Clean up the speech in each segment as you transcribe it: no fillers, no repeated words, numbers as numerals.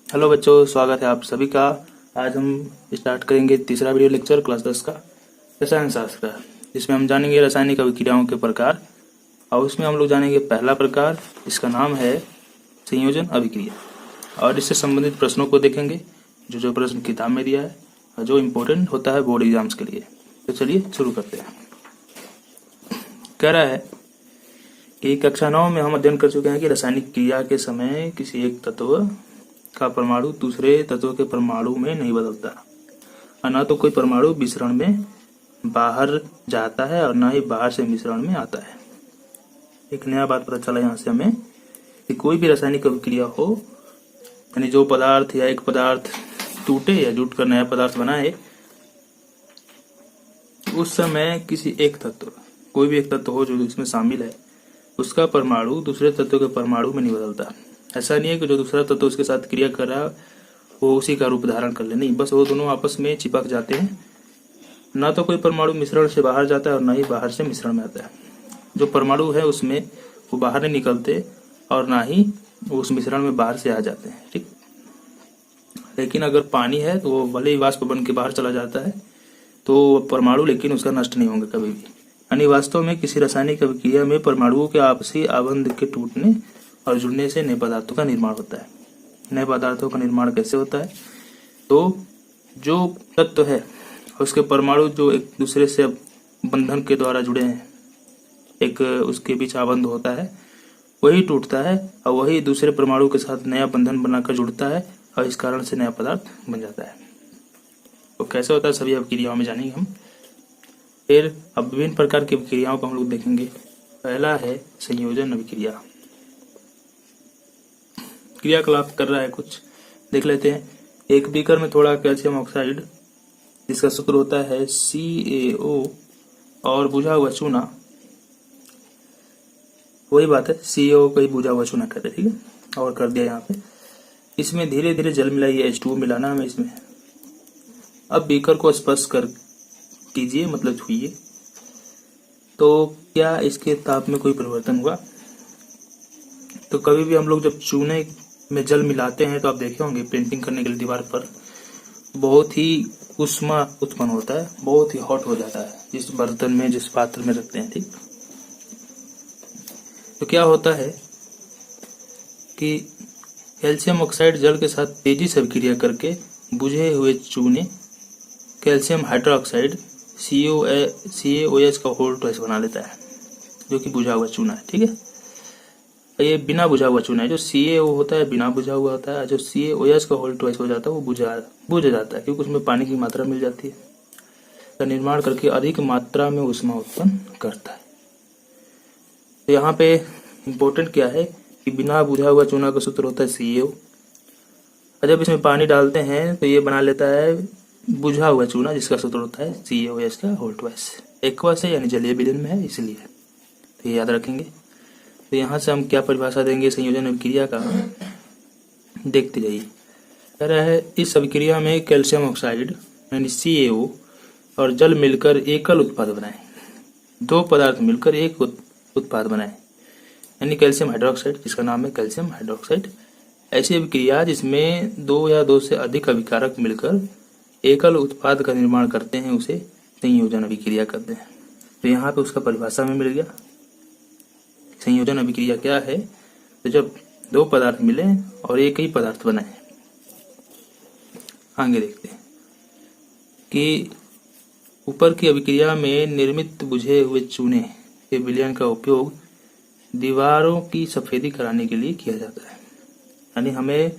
Hello बच्चों, स्वागत है आप सभी का। आज हम स्टार्ट करेंगे तीसरा वीडियो लेक्चर क्लास 10 का रसायन शास्त्र का, जिसमें हम जानेंगे रासायनिक अभिक्रियाओं के प्रकार। और उसमें हम लोग जानेंगे पहला प्रकार, इसका नाम है संयोजन अभिक्रिया। और इससे संबंधित प्रश्नों को देखेंगे, जो प्रश्न किताब में दिया है और जो इम्पोर्टेंट होता है बोर्ड एग्जाम्स के लिए। तो चलिए शुरू करते हैं। कह रहा है कि कक्षा 9 में हम अध्ययन कर चुके हैं कि रासायनिक क्रिया के समय किसी एक तत्व का परमाणु दूसरे तत्व के परमाणु में नहीं बदलता, और न तो कोई परमाणु मिश्रण में बाहर जाता है और न ही बाहर से मिश्रण में आता है। एक नया बात पता चला यहाँ से हमें कि कोई भी रासायनिक अभिक्रिया हो, यानी जो पदार्थ या एक पदार्थ टूटे या जुटकर नया पदार्थ बनाए, उस समय किसी एक तत्व, कोई भी एक तत्व हो जो इसमें शामिल है, उसका परमाणु दूसरे तत्व के परमाणु में नहीं बदलता। ऐसा नहीं है कि जो दूसरा तत्व उसके साथ क्रिया कर रहा है वो उसी का रूप धारण कर ले, नहीं, बस वो दोनों आपस में चिपक जाते हैं। ना तो कोई परमाणु मिश्रण से बाहर जाता है और ना ही बाहर से मिश्रण में आता है। जो परमाणु है उसमें वो बाहर नहीं निकलते और ना ही वो उस मिश्रण में बाहर से आ जाते हैं, ठीक। लेकिन अगर पानी है तो वो भले ही वाष्प बन के बाहर चला जाता है तो परमाणु, लेकिन उसका नष्ट नहीं होंगे कभी भी। यानी वास्तव में किसी रासायनिक अभिक्रिया में परमाणुओं के आपसी आबंध के टूटने और जुड़ने से नए पदार्थों का निर्माण होता है। नए पदार्थों का निर्माण कैसे होता है? तो जो तत्व है उसके परमाणु जो एक दूसरे से बंधन के द्वारा जुड़े हैं, एक उसके बीच आबंध होता है, वही टूटता है और वही दूसरे परमाणु के साथ नया बंधन बनाकर जुड़ता है और इस कारण से नया पदार्थ बन जाता है। तो कैसे होता है सभी अभिक्रियाओं में जानेंगे हम। फिर अब विभिन्न प्रकार की अभिक्रियाओं को हम लोग देखेंगे। पहला है संयोजन अभिक्रिया। क्रियाकलाप कर रहा है कुछ, देख लेते हैं। एक बीकर में थोड़ा कैल्शियम ऑक्साइड, जिसका सूत्र होता है CaO, और बुझा हुआ चूना, वही बात है, CaO को ही बुझा हुआ चूना कहते हैं, ठीक है। और कर दिया यहाँ पे। इसमें धीरे धीरे जल मिलाइए, H2O मिलाना हमें इसमें। अब बीकर को स्पर्श कर कीजिए, मतलब छुइए, तो क्या इसके ताप में कोई परिवर्तन हुआ? तो कभी भी हम लोग जब चूने में जल मिलाते हैं तो आप देखे होंगे पेंटिंग करने के लिए दीवार पर बहुत ही उष्मा उत्पन्न होता है, बहुत ही हॉट हो जाता है जिस बर्तन में, जिस पात्र में रखते हैं, ठीक। तो क्या होता है कि कैल्शियम ऑक्साइड जल के साथ तेजी से अभिक्रिया करके बुझे हुए चूने कैल्शियम हाइड्रोक्साइड CaOH का होल ट्वाइस बना लेता है, जो कि बुझा हुआ चूना है, ठीक है। ये बिना बुझा हुआ चूना है। जो CaO होता है बिना बुझा हुआ होता है, जो CaOH का होल ट्वाइस हो जाता है वो बुझ जाता है, क्योंकि उसमें पानी की मात्रा मिल जाती है। का निर्माण करके अधिक मात्रा में ऊष्मा उत्पन्न करता है। तो यहाँ पे इम्पोर्टेंट क्या है कि बिना बुझा हुआ चूना का सूत्र होता है CaO, और जब इसमें पानी डालते हैं तो ये बना लेता है बुझा हुआ चूना, जिसका सूत्र होता है CaOH का होल ट्वाइस। एक्वस है यानी जलीय विलयन में है, इसलिए तो ये याद रखेंगे। तो यहाँ से हम क्या परिभाषा देंगे संयोजन अभिक्रिया का, देखते जाइए। कह रहा है इस अभिक्रिया में कैल्शियम ऑक्साइड यानी CaO और जल मिलकर एकल उत्पाद बनाए। दो पदार्थ मिलकर एक उत्पाद बनाए, यानी कैल्शियम हाइड्रोक्साइड, जिसका नाम है कैल्शियम हाइड्रोक्साइड। ऐसी अभिक्रिया जिसमें दो या दो से अधिक अभिकारक मिलकर एकल उत्पाद का निर्माण करते हैं, उसे संयोजन अभिक्रिया कहते हैं। तो यहाँ पे उसका परिभाषा में मिल गया। संयोजन अभिक्रिया क्या है? तो जब दो पदार्थ मिले और एक ही पदार्थ बनाए। आगे देखते हैं कि ऊपर की अभिक्रिया में निर्मित बुझे हुए चूने के विलयन का उपयोग दीवारों की सफेदी कराने के लिए किया जाता है। यानी हमें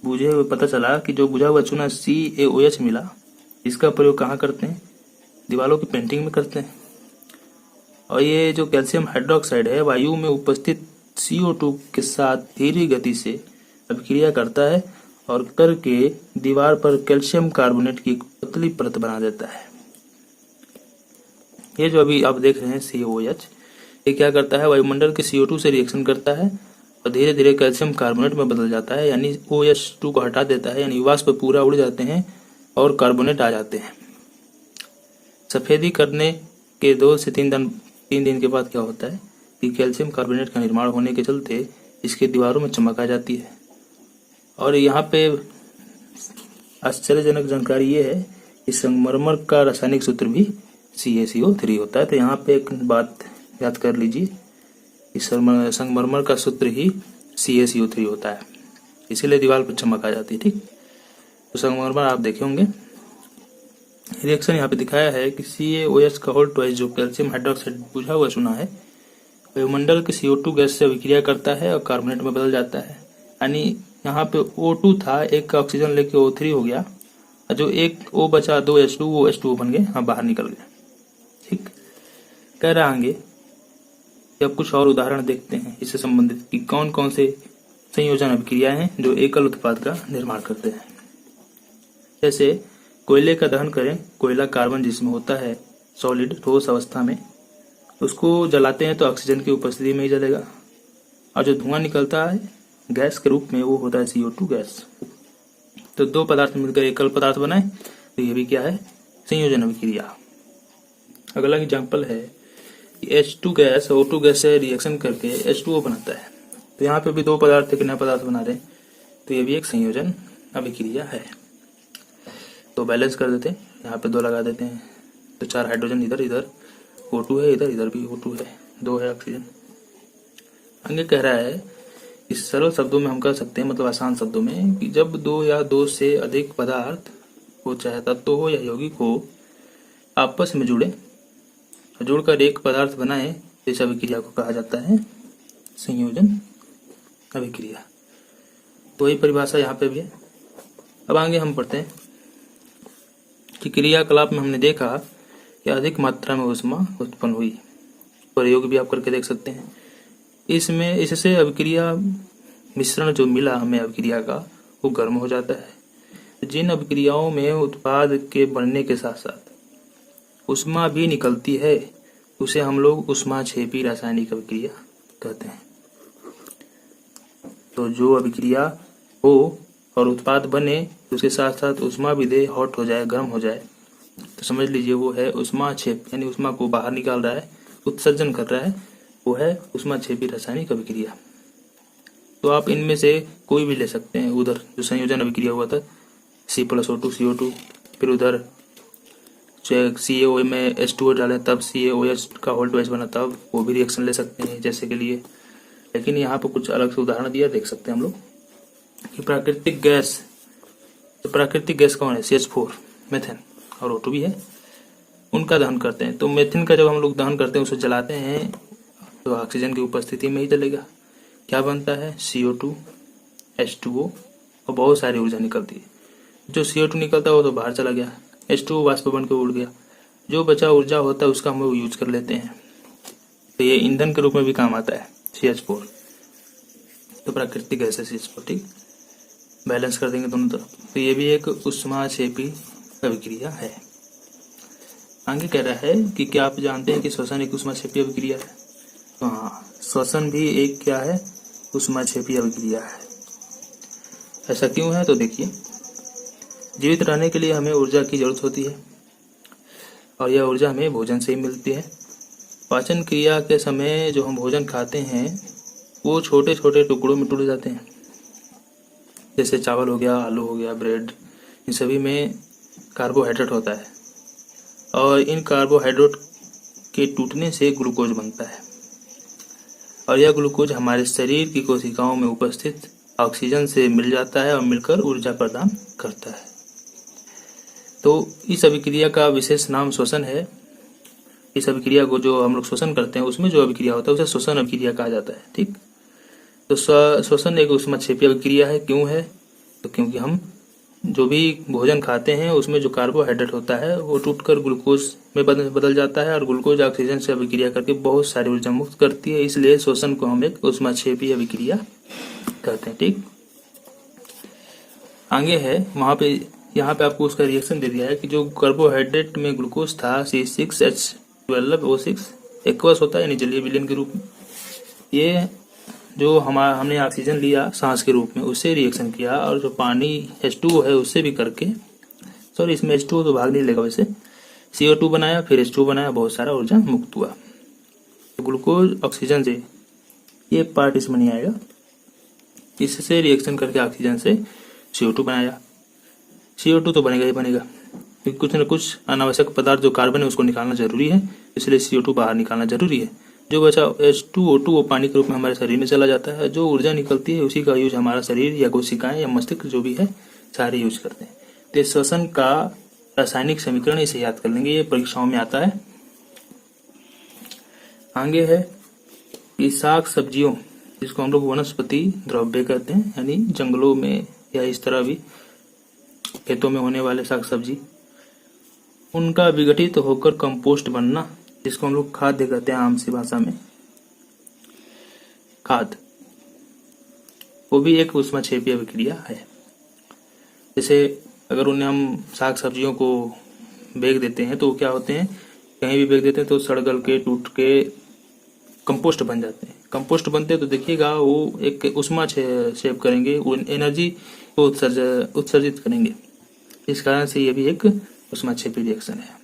बुझे हुए पता चला कि जो बुझा हुआ चूना CaOH मिला, इसका प्रयोग कहाँ करते हैं? दीवारों की पेंटिंग में करते हैं। और ये जो कैल्शियम हाइड्रोक्साइड है वायु में उपस्थित CO2 के साथ धीरे गति से अभिक्रिया करता है और करके दीवार पर कैल्शियम कार्बोनेट की एक पतली परत बना देता है। ये जो अभी आप देख रहे हैं CaOH, ये क्या करता है? वायुमंडल के CO2 से रिएक्शन करता है और धीरे धीरे कैल्शियम कार्बोनेट में बदल जाता है, यानी OH2 को हटा देता है, यानी वाष्प पूरा उड़ जाते हैं और कार्बोनेट आ जाते हैं। सफेदी करने के 2 से 3 दिन के बाद क्या होता है कि कैल्शियम कार्बोनेट का निर्माण होने के चलते इसके दीवारों में चमक आ जाती है और यहाँ पे आश्चर्यजनक जानकारी ये है कि संगमरमर का रासायनिक सूत्र भी CaCO3 होता है। तो यहाँ पे एक बात याद कर लीजिए कि संगमरमर का सूत्र ही CaCO3 होता है, इसीलिए दीवार पर चमक आ जाती है। ठीक, तो संगमरमर आप देखे होंगे। रिएक्शन यहाँ पे दिखाया है कि CaOH का होल ट्वाइस जो कैल्शियम हाइड्रोक्साइड बुझा हुआ चूना है, वायुमंडल के CO2 गैस से अभिक्रिया करता है और कार्बोनेट में बदल जाता है। यानी यहाँ पे O2 था, एक का ऑक्सीजन लेके O3 हो गया, जो एक O बचा 2 H2 वो H2O बन गए, हाँ बाहर निकल गए। ठीक, कह रहा आगे कि अब कुछ और उदाहरण देखते हैं इससे संबंधित कि कौन कौन से संयोजन अभिक्रियाएं हैं जो एकल उत्पाद का निर्माण करते हैं। जैसे कोयले का दहन करें, कोयला कार्बन जिसमें होता है सॉलिड ठोस अवस्था में, उसको जलाते हैं तो ऑक्सीजन की उपस्थिति में ही जलेगा, और जो धुआं निकलता है गैस के रूप में वो होता है CO2 गैस। तो दो पदार्थ मिलकर एकल पदार्थ बनाए तो ये भी क्या है, संयोजन अभिक्रिया। अगला एग्जाम्पल है कि H2 गैस O2 गैस से रिएक्शन करके H2O बनाता है। तो यहाँ पे भी दो पदार्थ एक नया पदार्थ बना रहे हैं, तो ये भी एक संयोजन अभिक्रिया है। तो बैलेंस कर देते हैं, यहाँ पे 2 लगा देते हैं, तो 4 हाइड्रोजन इधर, इधर O2 है, इधर भी O2 है, 2 है ऑक्सीजन। आगे कह रहा है इस सरल शब्दों में हम कह सकते हैं, मतलब आसान शब्दों में, कि जब 2 या 2 से अधिक पदार्थ हो, चाहे तत्व हो या यौगिक हो, आपस में जुड़कर एक पदार्थ बनाए, इस अभिक्रिया को कहा जाता है संयोजन अभिक्रिया। तो वही परिभाषा यहाँ पे भी है। अब आगे हम पढ़ते हैं कि क्रियाकलाप में हमने देखा कि अधिक मात्रा में ऊष्मा उत्पन्न हुई। प्रयोग भी आप करके देख सकते हैं। इससे अभिक्रिया मिश्रण जो मिला हमें अभिक्रिया का, वो गर्म हो जाता है। जिन अभिक्रियाओं में उत्पाद के बनने के साथ साथ ऊष्मा भी निकलती है, उसे हम लोग ऊष्माक्षेपी रासायनिक अभिक्रिया कहते हैं। तो जो अभिक्रिया हो और उत्पाद बने, उसके साथ साथ ऊष्मा भी दे, हॉट हो जाए, गर्म हो जाए, तो समझ लीजिए वो है ऊष्माक्षेप, यानी ऊष्मा को बाहर निकाल रहा है, उत्सर्जन कर रहा है, वो है ऊष्माक्षेपी रासायनिक अभिक्रिया। तो आप इनमें से कोई भी ले सकते हैं। उधर जो संयोजन अभिक्रिया हुआ था C+O2 CO2, फिर उधर CaO में H2O डालें तब CaOH का होल ट्वाइस बना, तब वो भी रिएक्शन ले सकते हैं जैसे के लिए। लेकिन यहाँ पर कुछ अलग से उदाहरण दिया, देख सकते हैं हम लोग कि प्राकृतिक गैस, तो प्राकृतिक गैस कौन है, CH4 मेथेन, और O2 भी है, उनका दहन करते हैं। तो मेथेन का जब हम लोग दहन करते हैं, उसे जलाते हैं, तो ऑक्सीजन की उपस्थिति में ही जलेगा। क्या बनता है, CO2 H2O, और बहुत सारी ऊर्जा निकलती है। जो CO2 निकलता है वो तो बाहर चला गया, H2O वाष्प बन के उड़ गया, जो बचा ऊर्जा होता है उसका हम लोग यूज कर लेते हैं। तो ये ईंधन के रूप में भी काम आता है CH4। तो प्राकृतिक गैस है CH4। ठीक, बैलेंस कर देंगे दोनों तरफ। तो ये भी एक ऊष्माक्षेपी अभिक्रिया है। आगे कह रहा है कि क्या आप जानते हैं कि श्वसन एक ऊष्माक्षेपी अभिक्रिया है। तो हाँ, श्वसन भी एक क्या है, ऊष्माक्षेपी अभिक्रिया है। ऐसा क्यों है, तो देखिए, जीवित रहने के लिए हमें ऊर्जा की जरूरत होती है, और यह ऊर्जा हमें भोजन से ही मिलती है। पाचन क्रिया के समय जो हम भोजन खाते हैं वो छोटे छोटे टुकड़ों में टूट जाते हैं। जैसे चावल हो गया, आलू हो गया, ब्रेड, इन सभी में कार्बोहाइड्रेट होता है, और इन कार्बोहाइड्रेट के टूटने से ग्लूकोज बनता है, और यह ग्लूकोज हमारे शरीर की कोशिकाओं में उपस्थित ऑक्सीजन से मिल जाता है और मिलकर ऊर्जा प्रदान करता है। तो इस अभिक्रिया का विशेष नाम श्वसन है। इस अभिक्रिया को जो हम लोग श्वसन करते हैं, उसमें जो अभिक्रिया होता है उसे श्वसन अभिक्रिया कहा जाता है। ठीक, तो श्वसन एक ऊष्माक्षेपी अभिक्रिया है। क्यों है, तो क्योंकि हम जो भी भोजन खाते हैं उसमें जो कार्बोहाइड्रेट होता है वो टूटकर ग्लूकोज में बदल जाता है, और ग्लूकोज ऑक्सीजन से अभिक्रिया करके बहुत सारी ऊर्जा मुक्त करती है। इसलिए श्वसन को हम एक ऊष्माक्षेपी अभिक्रिया कहते हैं। ठीक, आगे है वहां पे, यहाँ पे आपको उसका रिएक्शन दे दिया है कि जो कार्बोहाइड्रेट में ग्लूकोज था C6H12O6 एक्वस होता है, यानी जलीय विलयन के रूप में। ये जो हमने ऑक्सीजन लिया सांस के रूप में, उससे रिएक्शन किया, और जो पानी H2O है उससे भी करके, सॉरी इसमें H2O तो भाग नहीं लेगा, वैसे CO2 बनाया, फिर H2O बनाया, बहुत सारा ऊर्जा मुक्त हुआ। तो ग्लूकोज ऑक्सीजन से ये पार्ट इसमें नहीं आएगा, इससे रिएक्शन करके ऑक्सीजन से CO2 बनाया। CO2 तो बनेगा ही बनेगा, क्योंकि कुछ न कुछ अनावश्यक पदार्थ जो कार्बन है उसको निकालना जरूरी है, इसलिए CO2 बाहर निकालना जरूरी है। जो बचा H2O2 वो पानी के रूप में हमारे शरीर में चला जाता है। जो ऊर्जा निकलती है उसी का यूज हमारा शरीर या कोशिकाएं या मस्तिष्क जो भी है सारे यूज करते हैं। तो श्वसन का रासायनिक समीकरण इसे याद कर लेंगे, ये परीक्षाओं में आता है। आगे है कि साग सब्जियों, जिसको हम लोग वनस्पति द्रव्य कहते हैं, यानी जंगलों में या इस तरह भी खेतों में होने वाले साग सब्जी, उनका विघटित होकर कंपोस्ट बनना, जिसको हम लोग खाद्य कहते हैं आम सी भाषा में, खाद, वो भी एक ऊष्माक्षेपीय अभिक्रिया है। जैसे अगर उन्हें हम साग सब्जियों को बेच देते हैं तो क्या होते हैं, कहीं भी बेच देते हैं तो सड़ गल के टूट के कंपोस्ट बन जाते हैं। कंपोस्ट बनते हैं तो देखिएगा वो एक ऊष्मा सेव करेंगे, वो एनर्जी को उत्सर्जित करेंगे। इस कारण से ये भी एक ऊष्माक्षेपी रिएक्शन है।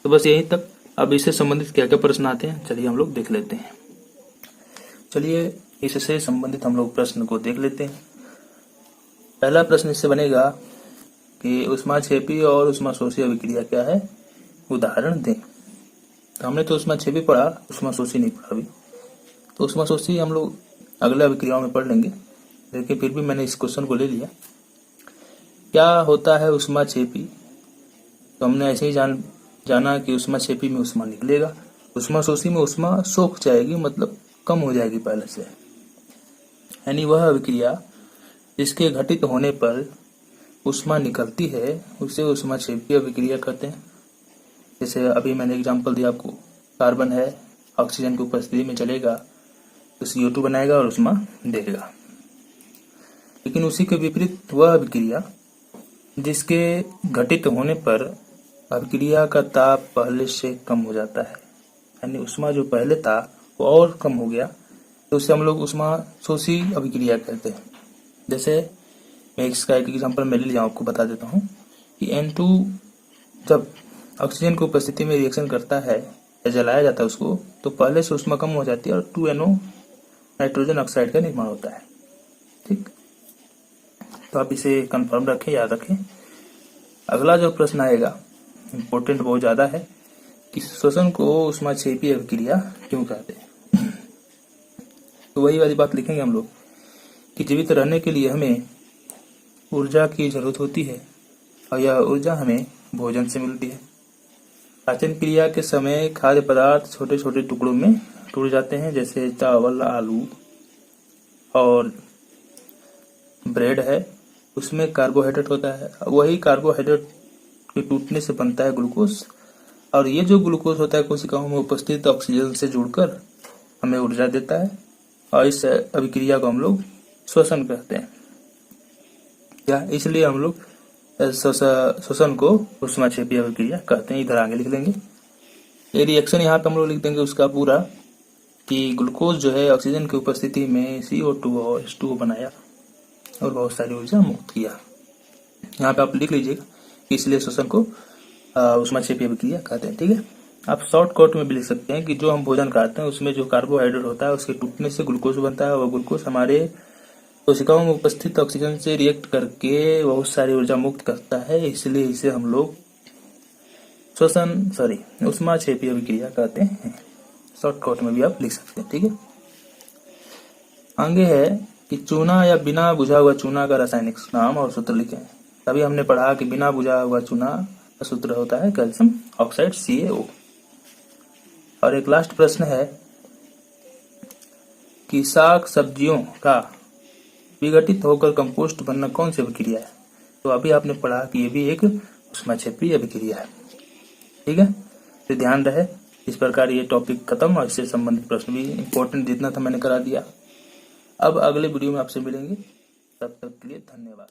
तो बस यहीं तक। अब इससे संबंधित क्या क्या प्रश्न आते हैं चलिए हम लोग देख लेते हैं। चलिए इससे संबंधित हम लोग प्रश्न को देख लेते हैं। पहला प्रश्न इससे बनेगा कि ऊष्माक्षेपी और ऊष्माशोषी अभिक्रिया क्या है, उदाहरण दें। तो हमने तो ऊष्माक्षेपी पढ़ा, ऊष्माशोषी नहीं पढ़ा अभी। तो ऊष्माशोषी हम लोग अगले अभिक्रियाओं में पढ़ लेंगे, लेकिन फिर भी मैंने इस क्वेश्चन को ले लिया। क्या होता है ऊष्माक्षेपी? तो हमने ऐसे ही जाना कि ऊष्माक्षेपी में ऊष्मा निकलेगा, ऊष्माशोषी में ऊष्मा सोख जाएगी, मतलब कम हो जाएगी पहले से। यानी वह अभिक्रिया जिसके घटित होने पर ऊष्मा निकलती है उसे ऊष्माक्षेपीय अभिक्रिया कहते हैं। जैसे अभी मैंने एग्जांपल दिया आपको, कार्बन है, ऑक्सीजन की उपस्थिति में चलेगा तो CO2 बनाएगा और ऊष्मा देगा। लेकिन उसी के विपरीत वह अभिक्रिया जिसके घटित होने पर अभिक्रिया का ताप पहले से कम हो जाता है, यानी ऊष्मा जो पहले था वो और कम हो गया, तो उसे हम लोग ऊष्माशोषी अभिक्रिया कहते हैं। जैसे मैं इसका एक एग्जांपल मैं ले लिया, आपको बता देता हूँ कि N2 जब ऑक्सीजन की उपस्थिति में रिएक्शन करता है या जलाया जाता है उसको, तो पहले से ऊष्मा कम हो जाती है और 2NO नाइट्रोजन ऑक्साइड का निर्माण होता है। ठीक, तो आप इसे कंफर्म रखें, याद रखें। अगला जो प्रश्न आएगा इम्पोर्टेंट बहुत ज्यादा है कि श्वसन को ऊष्माक्षेपीय अभिक्रिया क्यों कहते हैं। तो वही वाली बात लिखेंगे हम लोग कि जीवित रहने के लिए हमें ऊर्जा की जरूरत होती है और यह ऊर्जा हमें भोजन से मिलती है। पाचन क्रिया के समय खाद्य पदार्थ छोटे छोटे टुकड़ों में टूट जाते हैं, जैसे चावल, आलू और ब्रेड है, उसमें कार्बोहाइड्रेट होता है। वही कार्बोहाइड्रेट के टूटने से बनता है ग्लूकोज, और ये जो ग्लूकोज होता है कोशिकाओं में उपस्थित ऑक्सीजन से जुड़कर हमें ऊर्जा देता है, और इस अभिक्रिया को हम लोग श्वसन कहते हैं। या इसलिए हम लोग श्वसन को ऊष्माक्षेपीय अभिक्रिया कहते हैं। इधर आगे लिख लेंगे, ये रिएक्शन यहाँ पे हम लोग लिख देंगे उसका पूरा, कि ग्लूकोज जो है ऑक्सीजन की उपस्थिति में CO2 और H2O बनाया और बहुत सारी ऊर्जा मुक्त किया। यहाँ पे आप लिख लीजिएगा, इसलिए श्वसन को ऊष्माक्षेपीय अभिक्रिया कहते हैं। ठीक है, आप शॉर्टकट में भी लिख सकते हैं कि जो हम भोजन खाते हैं उसमें जो कार्बोहाइड्रेट होता है उसके टूटने से ग्लूकोज बनता है, और ग्लूकोज हमारे कोशिकाओं में उपस्थित ऑक्सीजन से रिएक्ट करके बहुत सारी ऊर्जा मुक्त करता है, इसलिए इसे हम लोग ऊष्माक्षेपीय अभिक्रिया कहते हैं। शॉर्टकट में भी आप लिख सकते हैं। ठीक है, आगे है कि चूना या बिना बुझा हुआ चूना का रासायनिक नाम और सूत्र लिखें। तभी हमने पढ़ा कि बिना बुझा हुआ चूना का सूत्र होता है कैल्शियम ऑक्साइड CaO। और एक लास्ट प्रश्न है कि साग सब्जियों का विघटित होकर कंपोस्ट बनना कौन सी अभिक्रिया है। तो अभी आपने पढ़ा कि ये भी एक ऊष्माक्षेपीय अभिक्रिया है। ठीक है, तो ध्यान रहे। इस प्रकार ये टॉपिक खत्म और इससे संबंधित प्रश्न भी इम्पोर्टेंट जितना था मैंने करा दिया। अब अगले वीडियो में आपसे मिलेंगे, तब तक के लिए धन्यवाद।